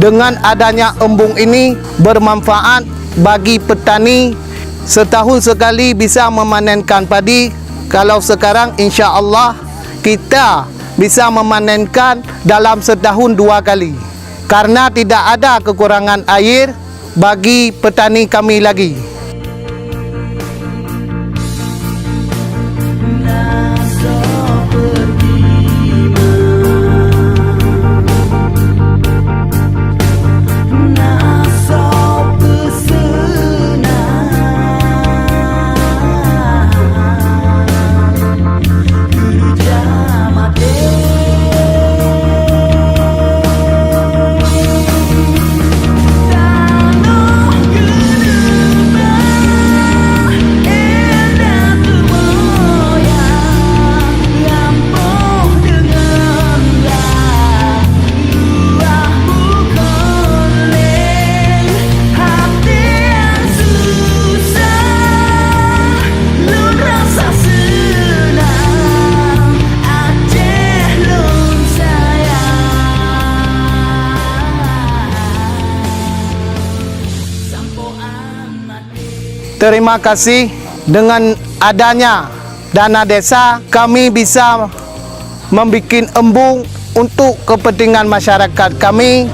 Dengan adanya embung ini bermanfaat bagi petani, setahun sekali bisa memanenkan padi. Kalau sekarang insya Allah kita bisa memanenkan dalam setahun 2 kali, karena tidak ada kekurangan air bagi petani kami lagi. Terima kasih, dengan adanya dana desa kami bisa membuat embung untuk kepentingan masyarakat kami.